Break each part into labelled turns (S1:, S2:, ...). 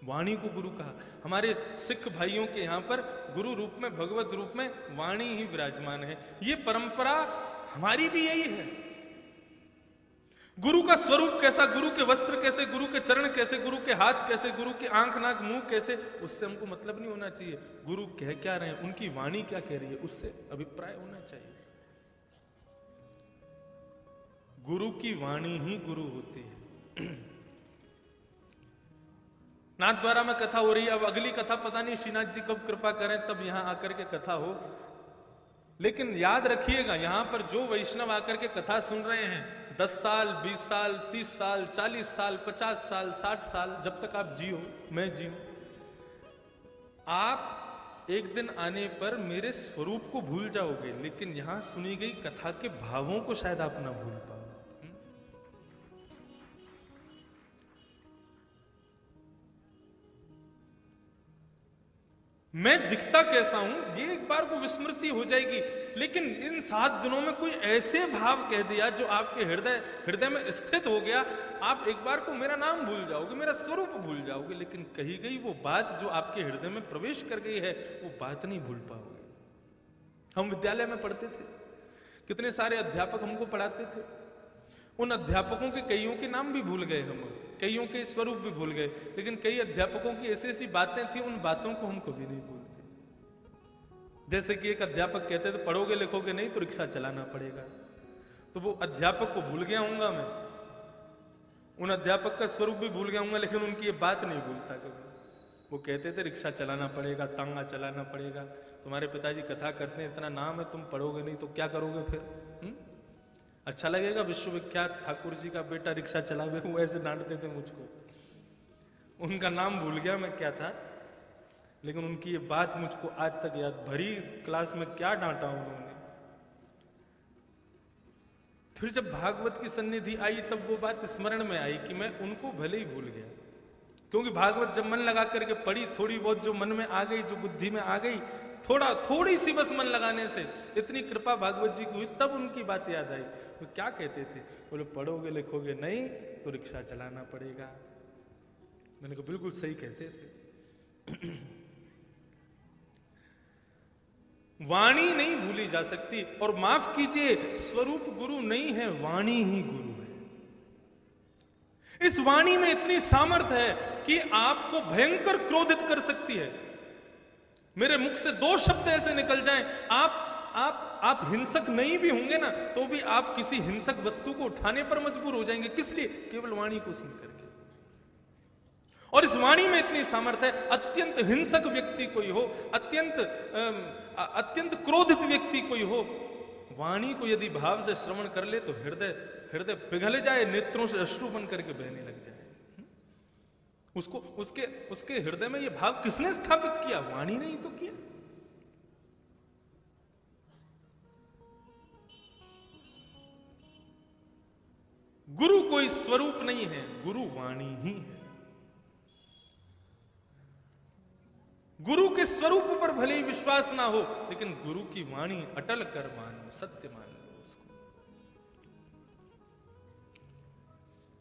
S1: वाणी को गुरु कहा। हमारे सिख भाइयों के यहां पर गुरु रूप में, भगवत रूप में वाणी ही विराजमान है। ये परंपरा हमारी भी यही है। गुरु का स्वरूप कैसा, गुरु के वस्त्र कैसे, गुरु के चरण कैसे, गुरु के हाथ कैसे, गुरु के आंख नाक मुंह कैसे, उससे हमको मतलब नहीं होना चाहिए। गुरु कह क्या रहे हैं, उनकी वाणी क्या कह रही है, उससे अभिप्राय होना चाहिए। गुरु की वाणी ही गुरु होती है। नाथ द्वारा में कथा हो रही है। अब अगली कथा पता नहीं श्रीनाथ जी कब कृपा करें तब यहां आकर के कथा हो। लेकिन याद रखिएगा, यहां पर जो वैष्णव आकर के कथा सुन रहे हैं, 10 साल, 20 साल, 30 साल, 40 साल, 50 साल, 60 साल, जब तक आप जियो, मैं जियो, आप एक दिन आने पर मेरे स्वरूप को भूल जाओगे, लेकिन यहां सुनी गई कथा के भावों को शायद आप ना भूल पाओ। मैं दिखता कैसा हूं ये एक बार को विस्मृति हो जाएगी, लेकिन इन 7 दिनों में कोई ऐसे भाव कह दिया जो आपके हृदय में स्थित हो गया, आप एक बार को मेरा नाम भूल जाओगे, मेरा स्वरूप भूल जाओगे, लेकिन कही गई वो बात जो आपके हृदय में प्रवेश कर गई है, वो बात नहीं भूल पाओगे। हम विद्यालय में पढ़ते थे, कितने सारे अध्यापक हमको पढ़ाते थे, उन अध्यापकों के कईयों के नाम भी भूल गए हम, कईयों के स्वरूप भी भूल गए, लेकिन कई अध्यापकों की ऐसी ऐसी बातें थी, उन बातों को हम कभी नहीं भूलते। जैसे कि एक अध्यापक कहते थे, पढ़ोगे लिखोगे नहीं तो रिक्शा चलाना पड़ेगा। तो वो अध्यापक को भूल गया हूंगा मैं, उन अध्यापक का स्वरूप भी भूल गया हूंगा, लेकिन उनकी ये बात नहीं भूलता कभी। वो कहते थे रिक्शा चलाना पड़ेगा, तांगा चलाना पड़ेगा, तुम्हारे पिताजी कथा करते हैं, इतना नाम है, तुम पढ़ोगे नहीं तो क्या करोगे फिर? अच्छा लगेगा विश्वविख्यात ठाकुर जी का बेटा रिक्शा चलावे? वो ऐसे डांटते थे मुझको। उनका नाम भूल गया मैं क्या था, लेकिन उनकी ये बात मुझको आज तक याद। भरी क्लास में क्या डांटा उन्होंने। फिर जब भागवत की सन्निधि आई तब वो बात स्मरण में आई कि मैं उनको भले ही भूल गया, क्योंकि भागवत जब मन लगा करके पढ़ी, थोड़ी बहुत जो मन में आ गई, जो बुद्धि में आ गई, थोड़ी सी बस मन लगाने से इतनी कृपा भागवत जी की हुई, तब उनकी बात याद आई। वो क्या कहते थे, बोले पढ़ोगे लिखोगे नहीं तो रिक्शा चलाना पड़ेगा। मैंने कहा बिल्कुल सही कहते थे। वाणी नहीं भूली जा सकती, और माफ कीजिए, स्वरूप गुरु नहीं है, वाणी ही गुरु है। इस वाणी में इतनी सामर्थ्य है कि आपको भयंकर क्रोधित कर सकती है। मेरे मुख से 2 शब्द ऐसे निकल जाएं, आप हिंसक नहीं भी होंगे ना, तो भी आप किसी हिंसक वस्तु को उठाने पर मजबूर हो जाएंगे। किस लिए? केवल वाणी को सुन करके। और इस वाणी में इतनी सामर्थ्य है, अत्यंत हिंसक व्यक्ति कोई हो, अत्यंत क्रोधित व्यक्ति कोई हो, वाणी को यदि भाव से श्रवण कर ले तो हृदय पिघल जाए, नेत्रों से अश्रु बन करके बहने लग जाए। उसको उसके हृदय में ये भाव किसने स्थापित किया? वाणी ने ही तो किया। गुरु कोई स्वरूप नहीं है, गुरु वाणी ही है। गुरु के स्वरूप पर भले ही विश्वास ना हो, लेकिन गुरु की वाणी अटल कर मानो, सत्य मान लो उसको।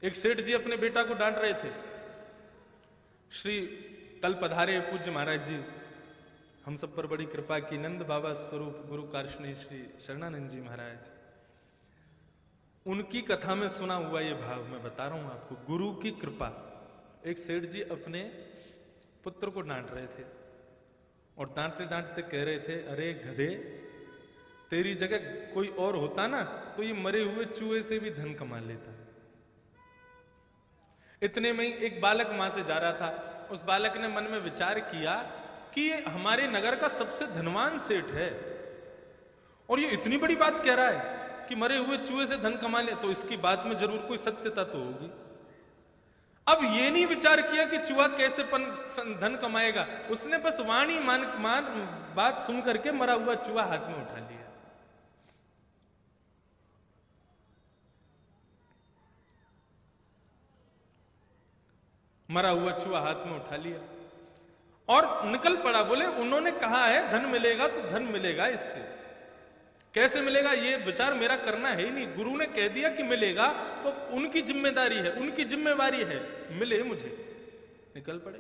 S1: एक सेठ जी अपने बेटा को डांट रहे थे। श्री कल पधारे पूज्य महाराज जी, हम सब पर बड़ी कृपा की, नंद बाबा स्वरूप गुरु कार्षणी श्री शरणानंद जी महाराज, उनकी कथा में सुना हुआ ये भाव मैं बता रहा हूं आपको। गुरु की कृपा। एक सेठ जी अपने पुत्र को डांट रहे थे, और डांटते डांटते कह रहे थे, अरे गधे, तेरी जगह कोई और होता ना तो ये मरे हुए चूहे से भी धन कमा लेता। इतने में ही एक बालक वहां से जा रहा था। उस बालक ने मन में विचार किया कि ये हमारे नगर का सबसे धनवान सेठ है, और ये इतनी बड़ी बात कह रहा है कि मरे हुए चूहे से धन कमा ले, तो इसकी बात में जरूर कोई सत्यता तो होगी। अब ये नहीं विचार किया कि चूहा कैसे धन कमाएगा, उसने बस वाणी मान बात सुन करके मरा हुआ चूहा हाथ में उठा लिया। मरा हुआ चूहा हाथ में उठा लिया और निकल पड़ा। बोले उन्होंने कहा है धन मिलेगा तो धन मिलेगा, इससे कैसे मिलेगा ये विचार मेरा करना है ही नहीं। गुरु ने कह दिया कि मिलेगा तो उनकी जिम्मेदारी है, उनकी जिम्मेवारी है, मिले मुझे। निकल पड़े।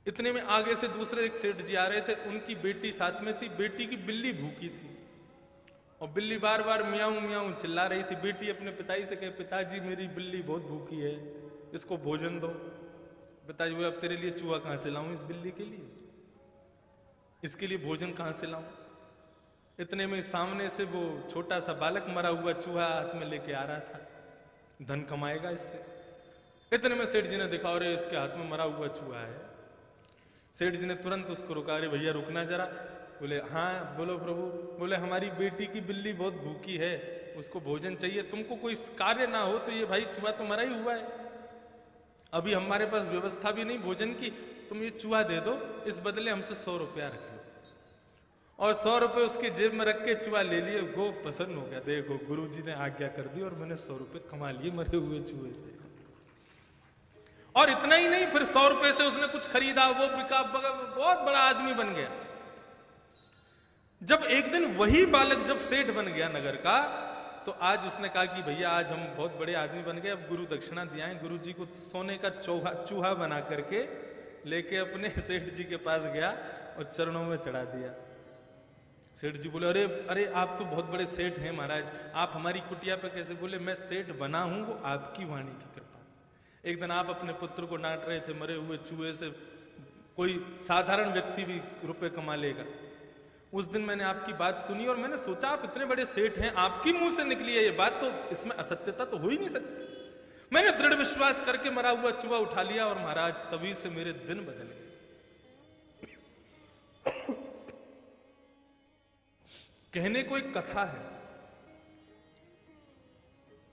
S1: इतने में आगे से दूसरे एक सेठ जी आ रहे थे, उनकी बेटी साथ में थी। बेटी की बिल्ली भूखी थी और बिल्ली बार बार मियाऊं मियाऊं चिल्ला रही थी। बेटी अपने पिताजी से कहे, पिताजी मेरी बिल्ली बहुत भूखी है, इसको भोजन दो। पिताजी बोले, अब तेरे लिए चूहा कहां से लाऊं इस बिल्ली के लिए, इसके लिए भोजन कहां से लाऊं। इतने में सामने से वो छोटा सा बालक मरा हुआ चूहा हाथ में लेके आ रहा था, धन कमाएगा इससे। इतने में सेठ जी ने देखा, और इसके हाथ में मरा हुआ चूहा है। सेठ जी ने तुरंत उसको रुका, अरे भैया रुकना जरा। बोले, हाँ बोलो प्रभु। बोले, हमारी बेटी की बिल्ली बहुत भूखी है, उसको भोजन चाहिए, तुमको कोई कार्य ना हो तो ये भाई चूहा तो मरा ही हुआ है, अभी हमारे पास व्यवस्था भी नहीं भोजन की, तुम ये चूहा दे दो, इस बदले हमसे 100 रुपया रख लो। और 100 रुपये उसके जेब में रख के चूहा ले लिए। वो प्रसन्न हो गया, देखो गुरुजी ने आज्ञा कर दी और मैंने 100 रुपये कमा लिए मरे हुए चूहे से। और इतना ही नहीं, फिर 100 रुपए से उसने कुछ खरीदा, वो बिका, बहुत बड़ा आदमी बन गया। जब एक दिन वही बालक जब सेठ बन गया नगर का, तो आज उसने कहा कि भैया आज हम बहुत बड़े आदमी बन गए, अब गुरु दक्षिणा दिया। गुरु जी को सोने का चूहा बना करके लेके अपने सेठ जी के पास गया और चरणों में चढ़ा दिया। सेठ जी बोले, अरे अरे आप तो बहुत बड़े सेठ हैं महाराज, आप हमारी कुटिया पे कैसे। बोले, मैं सेठ बना हूं वो आपकी वाणी की कृपा। एक दिन आप अपने पुत्र को डांट रहे थे, मरे हुए चूहे से कोई साधारण व्यक्ति भी रुपए कमा लेगा। उस दिन मैंने आपकी बात सुनी और मैंने सोचा आप इतने बड़े सेठ हैं, आपकी मुंह से निकली है ये बात, तो इसमें असत्यता तो हो ही नहीं सकती। मैंने दृढ़ विश्वास करके मरा हुआ चूहा उठा लिया और महाराज तभी से मेरे दिन बदल गए। कहने को एक कथा है,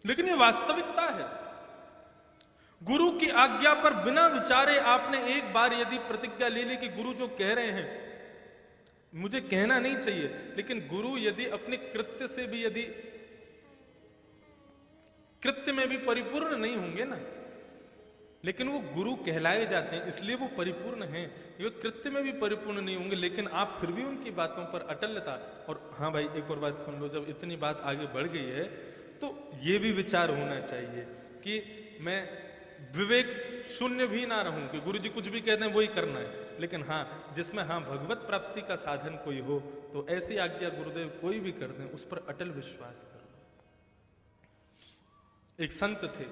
S1: लेकिन ये वास्तविकता है। गुरु की आज्ञा पर बिना विचारे आपने एक बार यदि प्रतिज्ञा ले ली कि गुरु जो कह रहे हैं मुझे कहना नहीं चाहिए, लेकिन गुरु यदि अपने कृत्य से भी, यदि कृत्य में भी परिपूर्ण नहीं होंगे ना, लेकिन वो गुरु कहलाए जाते हैं, इसलिए वो परिपूर्ण हैं। ये कृत्य में भी परिपूर्ण नहीं होंगे, लेकिन आप फिर भी उनकी बातों पर अटलता। और हाँ भाई एक और बात सुन लो, जब इतनी बात आगे बढ़ गई है तो ये भी विचार होना चाहिए कि मैं विवेक शून्य भी ना रहूं कि गुरु जी कुछ भी कहते हैं वही करना है, लेकिन हाँ जिसमें हाँ भगवत प्राप्ति का साधन कोई हो तो ऐसी आज्ञा गुरुदेव कोई भी कर दें उस पर अटल विश्वास करो। एक संत थे,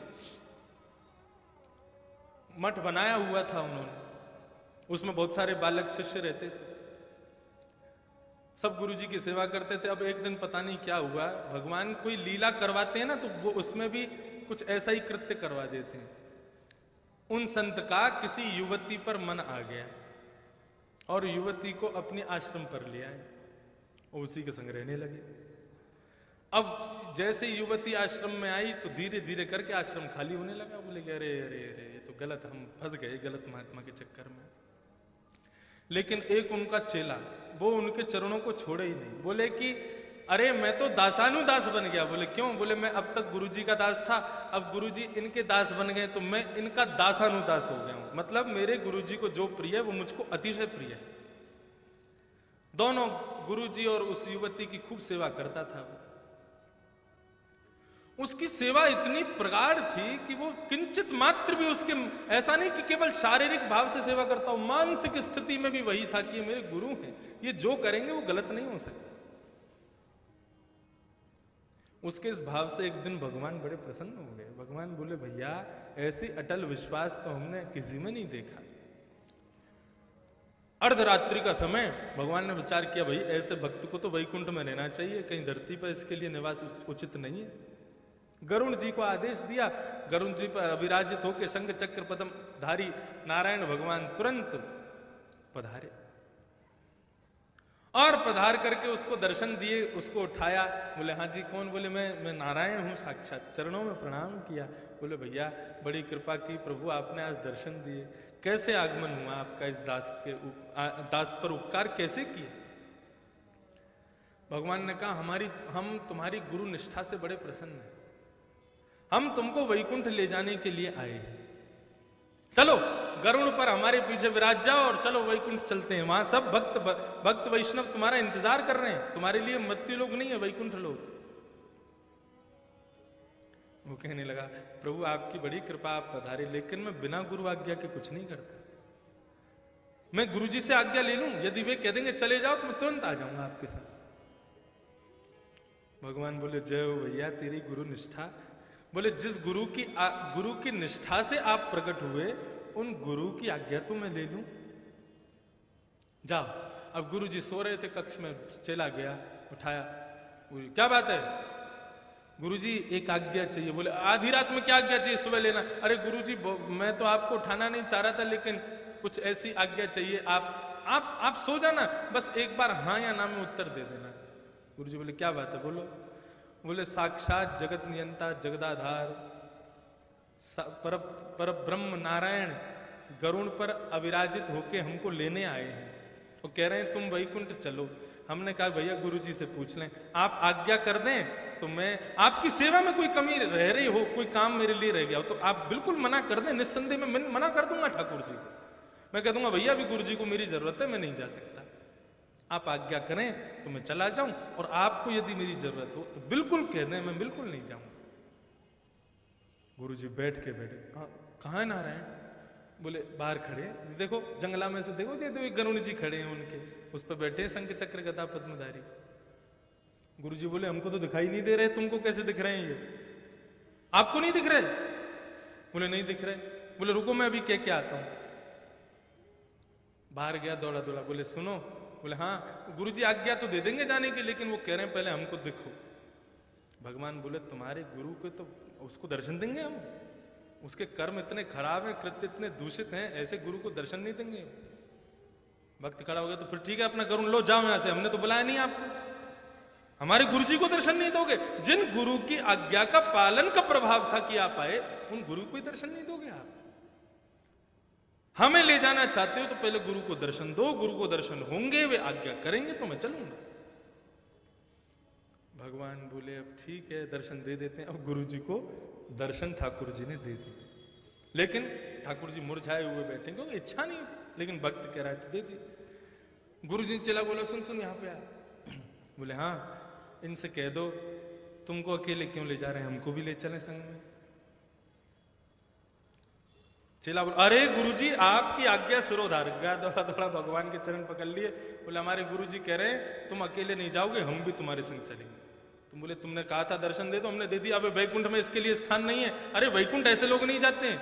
S1: मठ बनाया हुआ था उन्होंने, उसमें बहुत सारे बालक शिष्य रहते थे, सब गुरु जी की सेवा करते थे। अब एक दिन पता नहीं क्या हुआ, भगवान कोई लीला करवाते हैं ना तो वो उसमें भी कुछ ऐसा ही कृत्य करवा देते हैं। उन संत का किसी युवती पर मन आ गया और युवती को अपने आश्रम पर ले आए और उसी के संग रहने लगे। अब जैसे युवती आश्रम में आई तो धीरे धीरे करके आश्रम खाली होने लगा। बोले अरे अरे अरे ये तो गलत, हम फंस गए गलत महात्मा के चक्कर में। लेकिन एक उनका चेला, वो उनके चरणों को छोड़े ही नहीं। बोले कि अरे मैं तो दासानुदास बन गया। बोले क्यों? बोले मैं अब तक गुरुजी का दास था, अब गुरुजी इनके दास बन गए तो मैं इनका दासानुदास हो गया हूं। मतलब मेरे गुरुजी को जो प्रिय है वो मुझको अतिशय प्रिय है। दोनों गुरुजी और उस युवती की खूब सेवा करता था वो। उसकी सेवा इतनी प्रगाढ़ थी कि वो किंचित मात्र भी उसके, ऐसा नहीं कि केवल शारीरिक भाव से सेवा करता हूं, मानसिक स्थिति में भी वही था कि मेरे गुरु हैं, ये जो करेंगे वो गलत नहीं हो सकता। उसके इस भाव से एक दिन भगवान बड़े प्रसन्न हो गए। भगवान बोले भैया ऐसी अटल विश्वास तो हमने किसी में नहीं देखा। अर्धरात्रि का समय भगवान ने विचार किया भाई ऐसे भक्त को तो वैकुंठ में रहना चाहिए, कहीं धरती पर इसके लिए निवास उचित नहीं है। गरुण जी को आदेश दिया, गरुण जी पर अविराजित होकर शंख चक्र पद्म धारी नारायण भगवान तुरंत पधारे और पधार करके उसको दर्शन दिए, उसको उठाया। बोले हाँ जी कौन? बोले मैं नारायण हूं साक्षात। चरणों में प्रणाम किया। बोले भैया बड़ी कृपा की प्रभु, आपने आज दर्शन दिए, कैसे आगमन हुआ आपका इस दास पर उपकार कैसे किए? भगवान ने कहा हम तुम्हारी गुरु निष्ठा से बड़े प्रसन्न हैं, हम तुमको वैकुंठ ले जाने के लिए आए हैं। चलो गरुड़ पर हमारे पीछे विराज जाओ और चलो वैकुंठ चलते हैं। वहां सब भक्त वैष्णव तुम्हारा इंतजार कर रहे हैं, तुम्हारे लिए मृत्यु लोग नहीं है, वैकुंठ लोग। वो कहने लगा प्रभु आपकी बड़ी कृपा, आप पधारे, लेकिन मैं बिना गुरु आज्ञा के कुछ नहीं करता। मैं गुरुजी से आज्ञा ले लूं? यदि वे कह देंगे चले जाओ तो मैं तुरंत आ जाऊंगा आपके साथ। भगवान बोले जय हो भैया तेरी गुरु निष्ठा। बोले जिस गुरु की निष्ठा से आप प्रकट हुए उन गुरु की आज्ञा तो मैं ले लूं। जाओ। अब गुरुजी सो रहे थे कक्ष में, चला गया, उठाया, क्या बात है? गुरुजी एक आज्ञा चाहिए। बोले आधी रात में क्या आज्ञा चाहिए, सुबह लेना। अरे गुरुजी मैं तो आपको उठाना नहीं चाह रहा था, लेकिन कुछ ऐसी आज्ञा चाहिए, आप सो जाना, बस एक बार हाँ या ना में उत्तर दे देना। गुरुजी बोले क्या बात है, बोलो। बोले साक्षात जगत नियंता जगदाधार पर ब्रह्म नारायण गरुण पर अविराजित होके हमको लेने आए हैं, वो कह रहे हैं तुम वैकुंठ चलो। हमने कहा भैया गुरुजी से पूछ लें, आप आज्ञा कर दें तो मैं आपकी सेवा में कोई कमी रह रही हो, कोई काम मेरे लिए रह गया हो तो आप बिल्कुल मना कर दें, निस्संदेह मैं मना कर दूंगा ठाकुर जी को। मैं कह दूंगा भैया अभी गुरुजी को मेरी जरूरत है, मैं नहीं जा सकता, आप आज्ञा करें तो मैं चला जाऊं, और आपको यदि मेरी जरूरत हो तो बिल्कुल कह दें, मैं बिल्कुल नहीं जाऊंगा। गुरुजी बैठ के बैठे, कहाँ है नारायण? बोले बाहर खड़े, देखो जंगला में से देखो, ये गरुण जी खड़े हैं, उनके उस पर बैठे शंख चक्र गदा पद्मधारी। गुरुजी बोले हमको तो दिखाई नहीं दे रहे, तुमको कैसे दिख रहे हैं ये? आपको नहीं दिख रहे? बोले नहीं दिख रहे। बोले रुको मैं अभी कह के आता हूं। बाहर गया दौड़ा दौड़ा, बोले सुनो। बोले हाँ। गुरुजी आज्ञा तो दे देंगे जाने की, लेकिन वो कह रहे हैं पहले हमको दिखो। भगवान बोले तुम्हारे गुरु को तो उसको दर्शन देंगे हम? उसके कर्म इतने खराब हैं, कृत्य इतने दूषित हैं, ऐसे गुरु को दर्शन नहीं देंगे? भक्त खड़ा हो गया, तो फिर ठीक है अपना करुण लो, जाओ यहां से, हमने तो बुलाया नहीं आपको, हमारे गुरु जी को दर्शन नहीं दोगे? जिन गुरु की आज्ञा का पालन का प्रभाव था कि आप आए, उन गुरु को दर्शन नहीं दोगे आप? हमें ले जाना चाहते हो तो पहले गुरु को दर्शन दो, गुरु को दर्शन होंगे, वे आज्ञा करेंगे तो मैं चलूंगा। भगवान बोले अब ठीक है दर्शन दे देते हैं। अब गुरु जी को दर्शन ठाकुर जी ने दे दिए, लेकिन ठाकुर जी मुरझाए हुए बैठे, क्योंकि इच्छा नहीं थी, लेकिन भक्त कह रहा है तो दे दी। गुरु जी चला, बोला सुन सुन यहाँ पे आ। बोले हाँ, इनसे कह दो तुमको अकेले क्यों ले जा रहे हैं, हमको भी ले चले संग में। चेला बोला अरे गुरुजी आपकी आज्ञा सिरोधार। गया दौड़ा दौड़ा भगवान के चरण पकड़ लिए। बोले हमारे गुरुजी कह रहे हैं तुम अकेले नहीं जाओगे, हम भी तुम्हारे संग चलेंगे। तुम बोले तुमने कहा था दर्शन दे दो, हमने दे दिया, अब वैकुंठ में इसके लिए स्थान नहीं है। अरे वैकुंठ ऐसे लोग नहीं जाते हैं,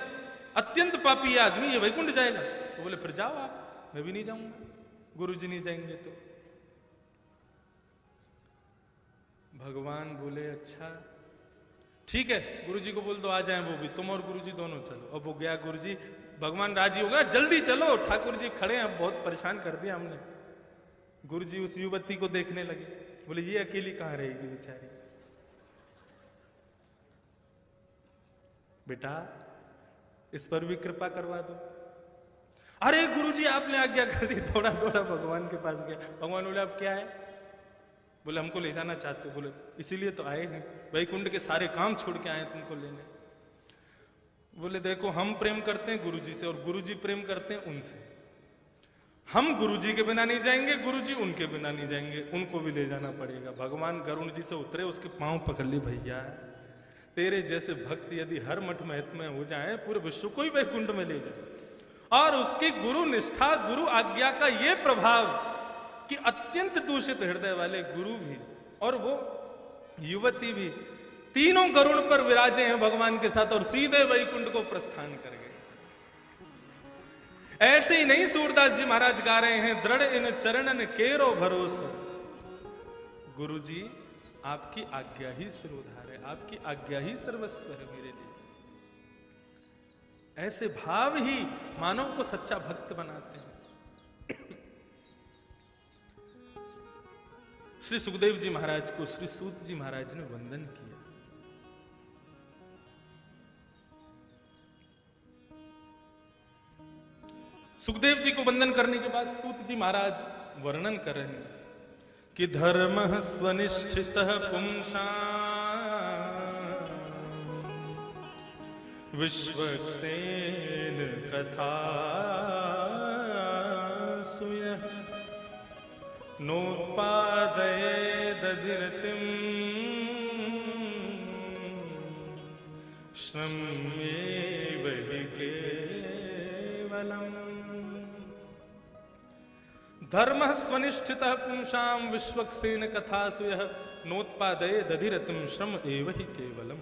S1: अत्यंत पापी आदमी ये वैकुंठ जाएगा। तो बोले फिर जाओ आप, मैं भी नहीं जाऊंगा, गुरुजी नहीं जाएंगे तो। भगवान बोले अच्छा ठीक है, गुरुजी को बोल दो आ जाएं वो भी, तुम और गुरुजी दोनों चलो। अब वो गया गुरुजी, भगवान राजी हो गया, जल्दी चलो, ठाकुर जी खड़े हैं, बहुत परेशान कर दिया हमने। गुरुजी उस युवती को देखने लगे, बोले ये अकेली कहां रहेगी बेचारी, बेटा इस पर भी कृपा करवा दो। अरे गुरुजी आपने आज्ञा कर दी। थोड़ा थोड़ा भगवान के पास गया। भगवान बोले अब क्या है? बोले हमको ले जाना चाहते हो? बोले इसीलिए तो आए हैं, वैकुंठ के सारे काम छोड़ के आए तुमको लेने। बोले देखो हम प्रेम करते हैं गुरुजी से, और गुरुजी प्रेम करते हैं उनसे। हम गुरुजी के बिना नहीं जाएंगे, गुरुजी उनके बिना नहीं जाएंगे, उनको भी ले जाना पड़ेगा। भगवान गरुण जी से उतरे, उसके पांव पकड़ लिए, भैया तेरे जैसे भक्त यदि हर मठ में हो जाए, पूरे विश्व को ही वैकुंठ में ले जाए। और उसकी गुरु निष्ठा, गुरु आज्ञा का ये प्रभाव कि अत्यंत दूषित हृदय वाले गुरु भी और वो युवती भी तीनों गरुड़ पर विराजे हैं भगवान के साथ, और सीधे वैकुंठ को प्रस्थान कर गए। ऐसे ही नहीं सूरदास जी महाराज गा रहे हैं, दृढ़ इन चरणन केरो भरोसा। गुरु जी आपकी आज्ञा ही सिरोधार है, आपकी आज्ञा ही सर्वस्व है मेरे लिए। ऐसे भाव ही मानव को सच्चा भक्त बनाते हैं। श्री सुखदेव जी महाराज को श्री सूत जी महाराज ने वंदन किया। सुखदेव जी को वंदन करने के बाद सूत जी महाराज वर्णन कर रहे हैं कि धर्म स्वनिष्ठित पुंसा विश्वक्सेन कथा सुय नोत्पादये दधिरतिम श्रमेव हि केवलम्। धर्म स्वनिष्ठित पुंसाम विश्वक्सेन कथासु यः नोत्पादये दधिरतिम श्रम एव हि केवलम।